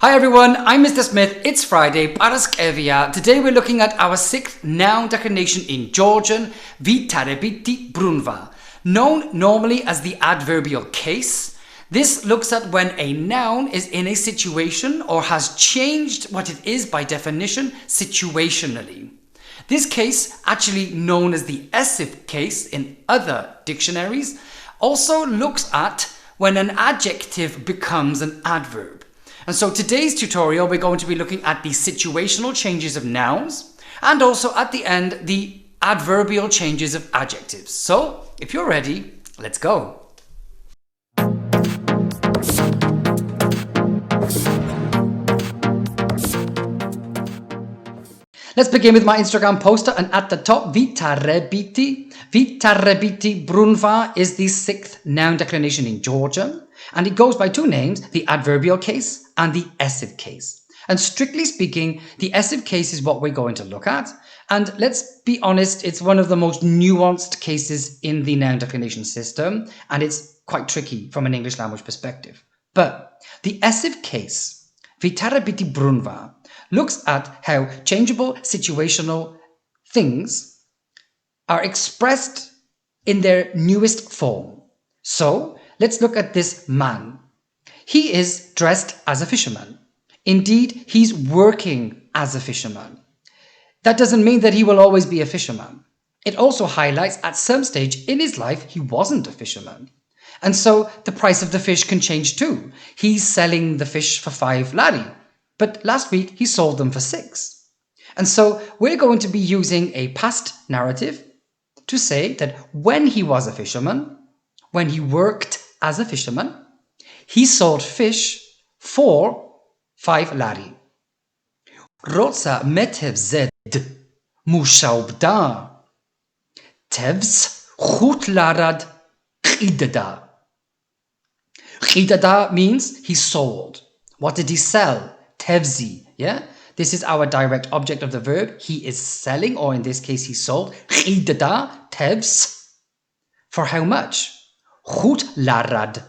Hi everyone, I'm Mr. Smith. It's Friday, Paraskevia. Today we're looking at our sixth noun declination in Georgian, Ვითარებით-ი, brunva. Known normally as the adverbial case, this looks at when a noun is in a situation or has changed what it is by definition situationally. This case, actually known as the Essive case in other dictionaries, also looks at when an adjective becomes an adverb. And so today's tutorial, we're going to be looking at the situational changes of nouns and also at the end, the adverbial changes of adjectives. So if you're ready, let's go. Let's begin with my Instagram poster, and at the top, Vitarebiti. Vitarebiti brunva is the sixth noun declination in Georgian, and it goes by two names, the adverbial case and the essive case. And strictly speaking, the essive case is what we're going to look at, and let's be honest, it's one of the most nuanced cases in the noun declination system, and it's quite tricky from an English language perspective. But the essive case, Vitarebiti brunva, looks at how changeable situational things are expressed in their newest form. So let's look at this man. He is dressed as a fisherman. Indeed, he's working as a fisherman. That doesn't mean that he will always be a fisherman. It also highlights at some stage in his life he wasn't a fisherman. And so the price of the fish can change too. He's selling the fish for 5 lari. But last week he sold them for 6. And so we're going to be using a past narrative to say that when he was a fisherman, when he worked as a fisherman, he sold fish for 5 lari. Rotsa metevze-d mushaobda. Tevs lar-ad qidda. Qidda means he sold. What did he sell? Tevs, yeah? This is our direct object of the verb. He is selling, or in this case, he sold. Qidda, Tevs. For how much? lar-ad.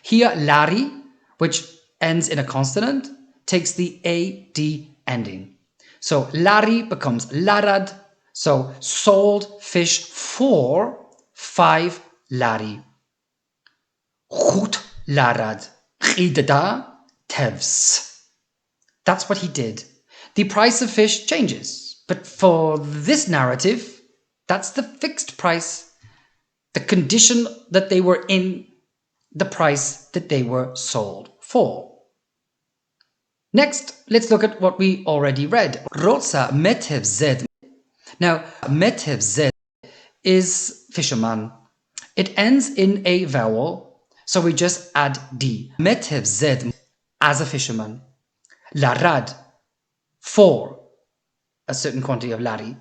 Here, lari, which ends in a consonant, takes the ad ending. So lari becomes lari. So sold fish for 5 lari. lar-ad. Qidda, Tevs. That's what he did. The price of fish changes, but for this narrative, that's the fixed price, the condition that they were in, the price that they were sold for. Next, let's look at what we already read. Rotsa metevze-d. Now, metevze-d is fisherman. It ends in a vowel, so we just add d. Metevze-d as a fisherman. Lari for a certain quantity of lari,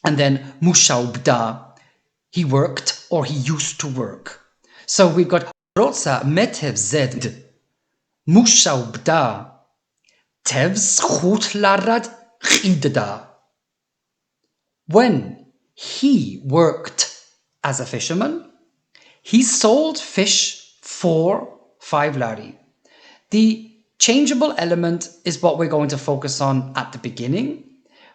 and then mushaobda, he worked or he used to work. So we've got Rotsa metevze-d mushaobda Tevs lar-ad qidda. When he worked as a fisherman, he sold fish for 5 lari. The changeable element is what we're going to focus on at the beginning,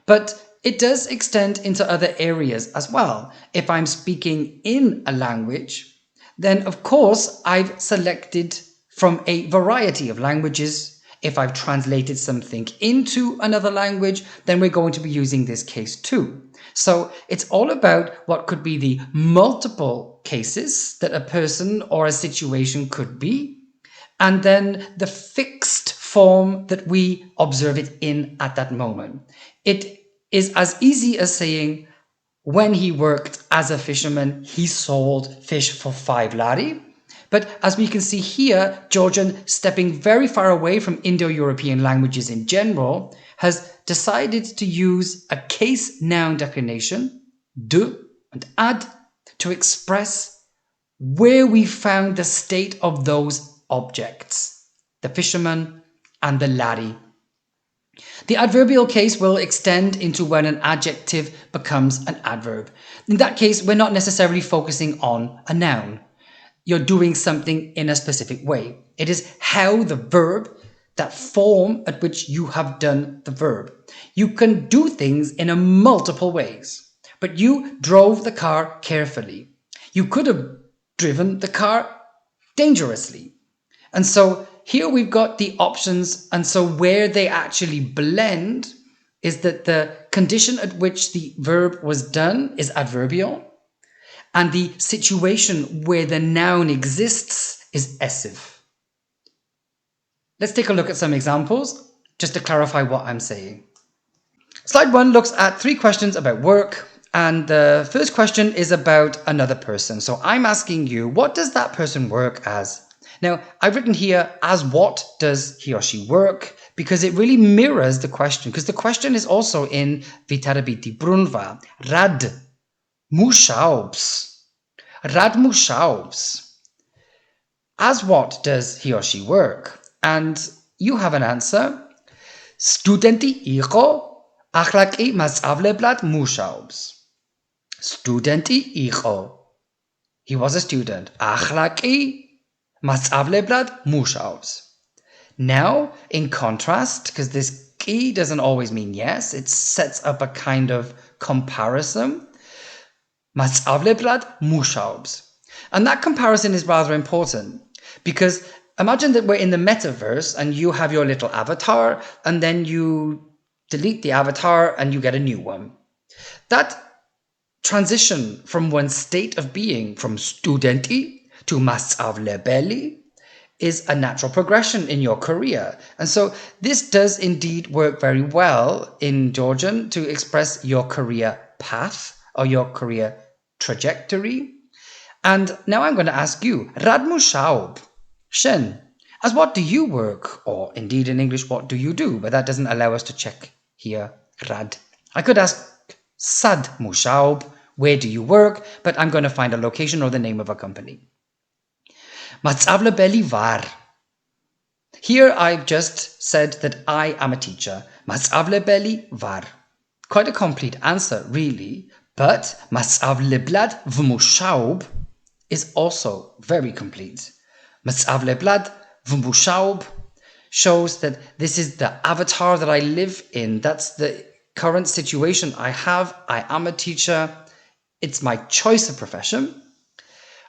but it does extend into other areas as well. If I'm speaking in a language, then of course I've selected from a variety of languages. If I've translated something into another language, then we're going to be using this case too. So it's all about what could be the multiple cases that a person or a situation could be, and then the fixed form that we observe it in at that moment. It is as easy as saying, when he worked as a fisherman, he sold fish for 5 lari. But as we can see here, Georgian, stepping very far away from Indo-European languages in general, has decided to use a case noun declination, d and ad, to express where we found the state of those objects, the fisherman and the lari. The adverbial case will extend into when an adjective becomes an adverb. In that case, we're not necessarily focusing on a noun. You're doing something in a specific way. It is how the verb that form at which you have done the verb. You can do things in a multiple ways, but you drove the car carefully. You could have driven the car dangerously. And so here we've got the options, and so where they actually blend is that the condition at which the verb was done is adverbial, and the situation where the noun exists is essive. Let's take a look at some examples, just to clarify what I'm saying. Slide 1 looks at 3 questions about work, and the first question is about another person. So I'm asking you, what does that person work as? Now, I've written here, as what does he or she work? Because it really mirrors the question, because the question is also in Vitarebiti, brunva, rad mushaobs. Rad mushaobs. As what does he or she work? And you have an answer. Studenti iko akhlaqi masavleblad mushaobs. Studenti iko. He was a student. Akhlaqi masavleblad mushaobs. Now, in contrast, because this ki doesn't always mean yes, it sets up a kind of comparison. Masavleblad mushaobs. And that comparison is rather important, because imagine that we're in the metaverse and you have your little avatar, and then you delete the avatar and you get a new one. That transition from one state of being, from studenti to masavlebeli, is a natural progression in your career. And so this does indeed work very well in Georgian to express your career path or your career trajectory. And now I'm going to ask you, Rad mushaob, Shen, as what do you work? Or indeed in English, what do you do? But that doesn't allow us to check here, Rad. I could ask Sad mushaob, where do you work? But I'm going to find a location or the name of a company. Matzavlebeli var. Here I've just said that I am a teacher. Matzavlebeli var. Quite a complete answer, really. But matzavleblad v'mushaob is also very complete. Matzavleblad v'mushaob shows that this is the avatar that I live in. That's the current situation I have. I am a teacher. It's my choice of profession.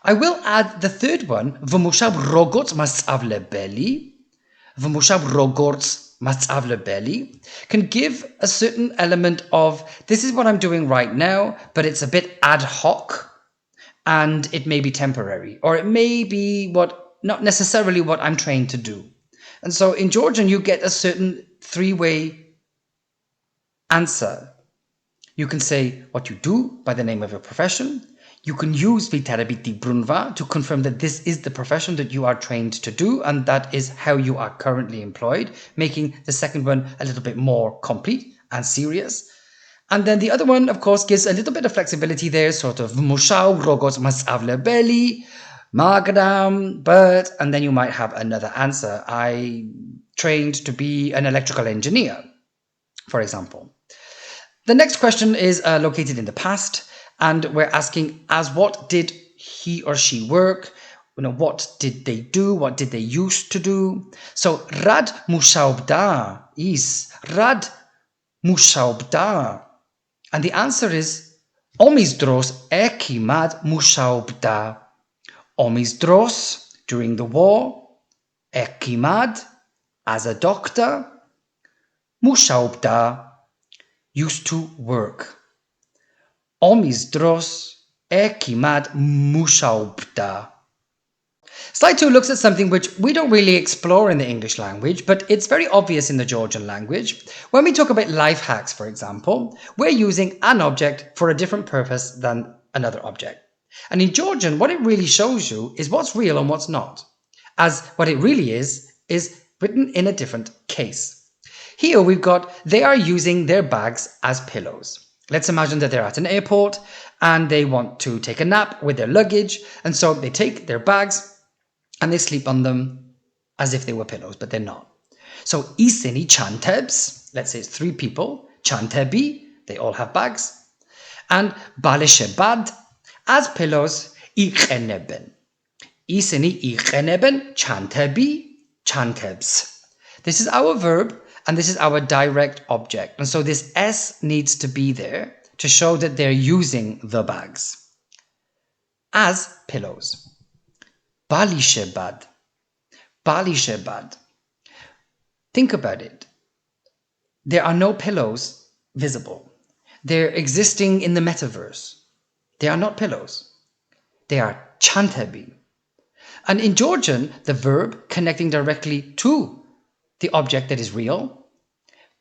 I will add the third one, v'mushab rogots matzavlebeli. V'mushab rogots matzavlebeli can give a certain element of, this is what I'm doing right now, but it's a bit ad hoc, and it may be temporary, or it may be not necessarily what I'm trained to do. And so in Georgian, you get a certain 3-way answer. You can say what you do by the name of your profession. You can use Vitarebiti brunva to confirm that this is the profession that you are trained to do, and that is how you are currently employed, making the second one a little bit more complete and serious. And then the other one, of course, gives a little bit of flexibility there, sort of mushau rogots masavlebeli, magadam, but, and then you might have another answer. I trained to be an electrical engineer, for example. The next question is located in the past. And we're asking, as what did he or she work? What did they do? What did they used to do? So, rad mushaobda is rad mushaobda. And the answer is, omistros ekimad mushaobda. Omistros, during the war. Ekimad, as a doctor. Mushaobda, used to work. Omistros ekimad mushaobda. Slide 2 looks at something which we don't really explore in the English language, but it's very obvious in the Georgian language. When we talk about life hacks, for example, we're using an object for a different purpose than another object. And in Georgian, what it really shows you is what's real and what's not, as what it really is written in a different case. Here we've got, they are using their bags as pillows. Let's imagine that they're at an airport and they want to take a nap with their luggage. And so they take their bags and they sleep on them as if they were pillows, but they're not. So isini chantebs, let's say it's 3 people, chantebi, they all have bags. And baleshebad, as pillows, iqeneben. Isini iqeneben, chantebi, chantebs. This is our verb and this is our direct object. And so this S needs to be there to show that they're using the bags as pillows. Balishebad. Balishebad. Think about it. There are no pillows visible. They're existing in the metaverse. They are not pillows. They are chantebi. And in Georgian, the verb connecting directly to the object that is real,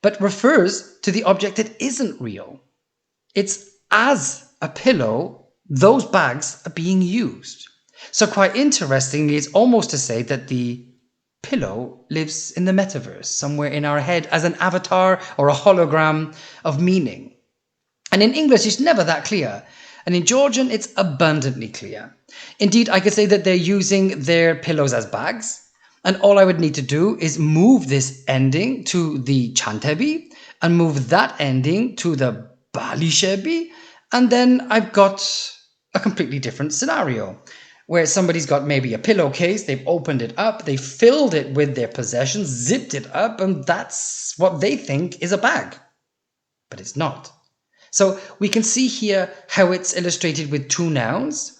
but refers to the object that isn't real. It's as a pillow, those bags are being used. So quite interestingly, it's almost to say that the pillow lives in the metaverse, somewhere in our head as an avatar or a hologram of meaning. And in English, it's never that clear. And in Georgian, it's abundantly clear. Indeed, I could say that they're using their pillows as bags. And all I would need to do is move this ending to the chantebi and move that ending to the balishebi. And then I've got a completely different scenario where somebody's got maybe a pillowcase, they've opened it up, they filled it with their possessions, zipped it up, and that's what they think is a bag. But it's not. So we can see here how it's illustrated with two nouns.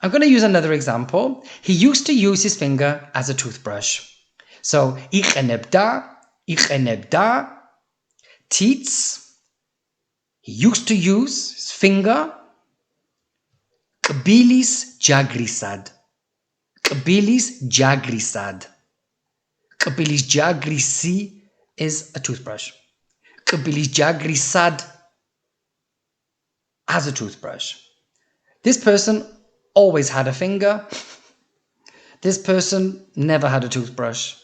I'm going to use another example. He used to use his finger as a toothbrush. So, ikhenebda, teats. He used to use his finger. Kbilis jagrisad. Kbilis jagrisad. Kbilis jagrisi is a toothbrush. Kbilis jagrisad as a toothbrush. This person always had a finger. This person never had a toothbrush.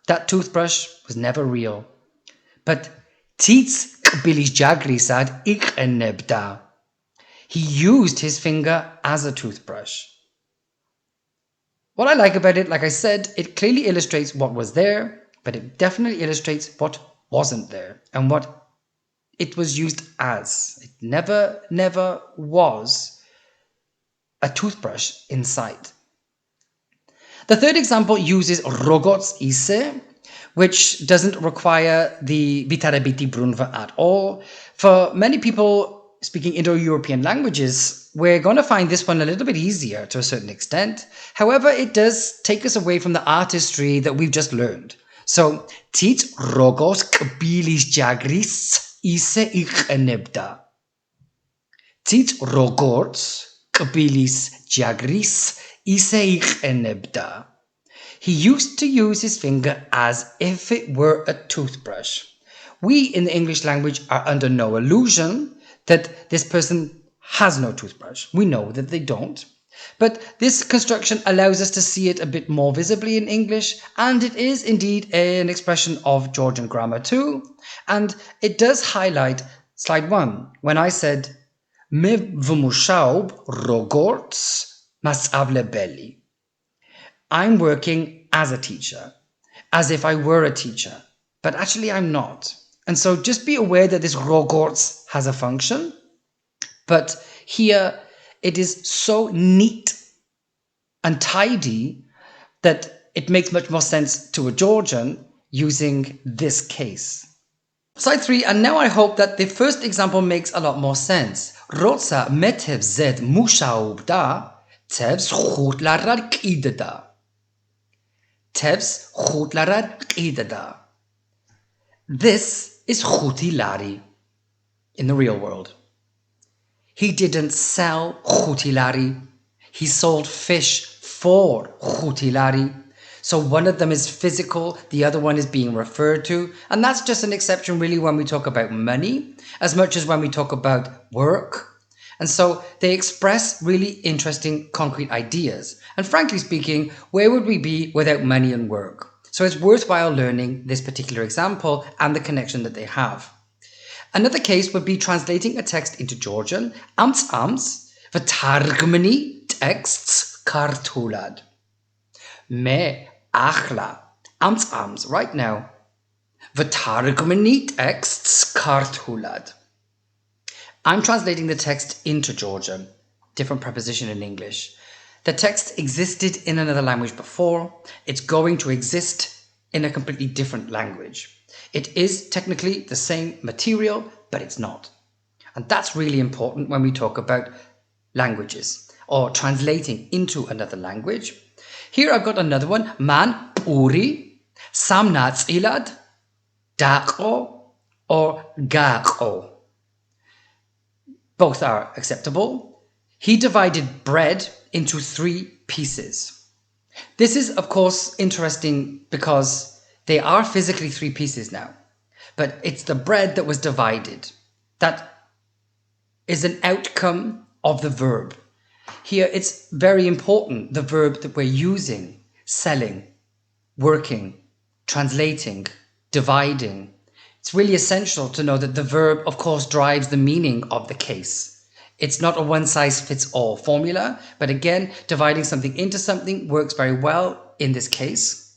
That toothbrush was never real. But Tits kbilis jagrisad ikhenebda. He used his finger as a toothbrush. What I like about it, like I said, it clearly illustrates what was there, but it definitely illustrates what wasn't there and what it was used as. It never was a toothbrush in sight. The third example uses rogots ise, which doesn't require the Vitarebiti brunva at all. For many people speaking Indo-European languages, we're going to find this one a little bit easier to a certain extent. However, it does take us away from the artistry that we've just learned. So, tit rogos kbilis jagris ise ikhenebda. Tit rogots kbilis jagris ise ikhenebda. He used to use his finger as if it were a toothbrush. We in the English language are under no illusion that this person has no toothbrush. We know that they don't. But this construction allows us to see it a bit more visibly in English, and it is indeed an expression of Georgian grammar too. And it does highlight slide 1, when I said, Me vmushaob rogorts masavlebeli. I'm working as a teacher, as if I were a teacher, but actually I'm not. And so just be aware that this rogorts has a function, but here it is so neat and tidy that it makes much more sense to a Georgian using this case. Slide 3, and now I hope that the first example makes a lot more sense. Rotsa metevze-d mushaobda, Tevs lar-ad qidda. Tevs lar-ad qidda. This is lari in the real world. He didn't sell lari. He sold fish for lari. So one of them is physical, the other one is being referred to. And that's just an exception really when we talk about money, as much as when we talk about work. And so they express really interesting concrete ideas. And frankly speaking, where would we be without money and work? So it's worthwhile learning this particular example and the connection that they have. Another case would be translating a text into Georgian. Ams v'targmani texts kartulad. Me achla ams right now. V'targmani texts kartulad. I'm translating the text into Georgian. Different preposition in English. The text existed in another language before. It's going to exist in a completely different language. It is technically the same material, but it's not. And that's really important when we talk about languages or translating into another language. Here I've got another one. Man puri, samnatzilad, daqo, or gaqo. Both are acceptable. He divided bread into 3 pieces. This is, of course, interesting because they are physically 3 pieces now, but it's the bread that was divided. That is an outcome of the verb. Here it's very important, the verb that we're using: selling, working, translating, dividing. It's really essential to know that the verb, of course, drives the meaning of the case. It's not a one-size-fits-all formula, but again, dividing something into something works very well in this case.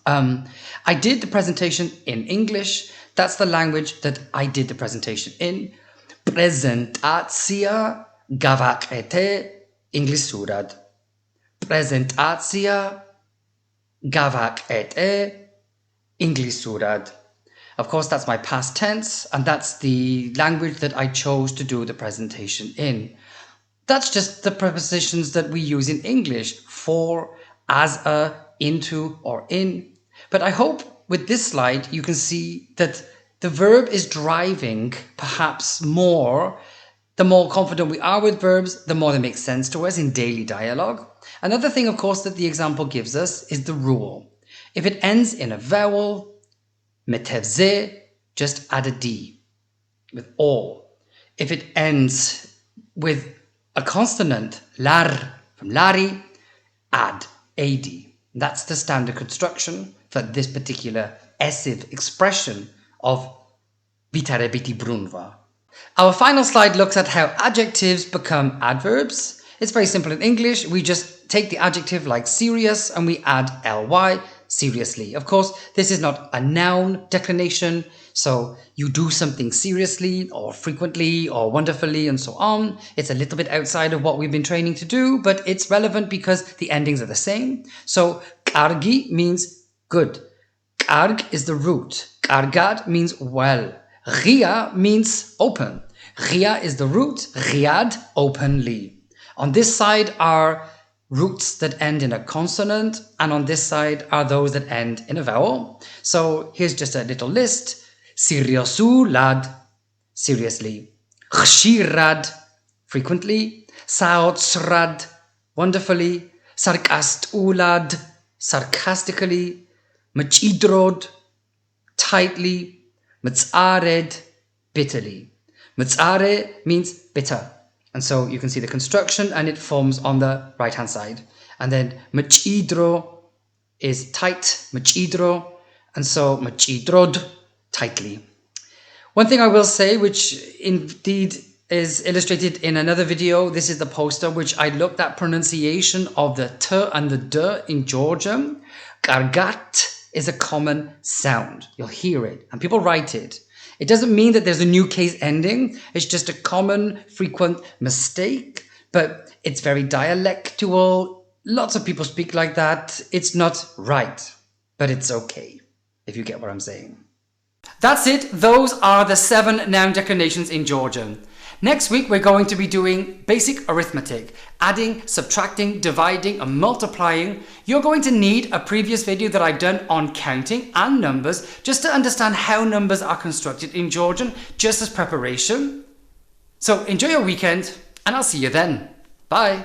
I did the presentation in English. That's the language that I did the presentation in. Prezentacja gavaqete Inglissurad. Prezentacja gavaqete Inglissurad. Of course, that's my past tense, and that's the language that I chose to do the presentation in. That's just the prepositions that we use in English: for, as a, into, or in. But I hope with this slide you can see that the verb is driving perhaps more. The more confident we are with verbs, the more they make sense to us in daily dialogue. Another thing, of course, that the example gives us is the rule. If it ends in a vowel, metevze-d, just add a D with all. If it ends with a consonant, lar, from lari, add ad. That's the standard construction for this particular Essive expression of Vitarebiti brunva. Our final slide looks at how adjectives become adverbs. It's very simple in English. We just take the adjective like serious and we add ly, seriously. Of course, this is not a noun declination, so you do something seriously or frequently or wonderfully and so on. It's a little bit outside of what we've been training to do, but it's relevant because the endings are the same. So Kargi means good. Karg is the root. Kargad means well. Ria means open. Ria is the root. Riad, openly. On this side are roots that end in a consonant, and on this side are those that end in a vowel. So here's just a little list. Siriosu lad, seriously. Khshirad, frequently. Saotsrad, wonderfully. Sarkastulad, sarcastically. Machidrod, tightly. Mitzared, bitterly. Mitzare means bitter. And so you can see the construction and it forms on the right hand side. And then machidro is tight, machidro. And so machidrod, tightly. One thing I will say, which indeed is illustrated in another video, this is the poster, which I looked at pronunciation of the t and the d in Georgian. Kargat is a common sound. You'll hear it and people write it. It doesn't mean that there's a new case ending. It's just a common, frequent mistake, but it's very dialectual. Lots of people speak like that. It's not right, but it's okay, if you get what I'm saying. That's it. Those are the 7 noun declinations in Georgian. Next week, we're going to be doing basic arithmetic, adding, subtracting, dividing, and multiplying. You're going to need a previous video that I've done on counting and numbers, just to understand how numbers are constructed in Georgian, just as preparation. So enjoy your weekend, and I'll see you then. Bye.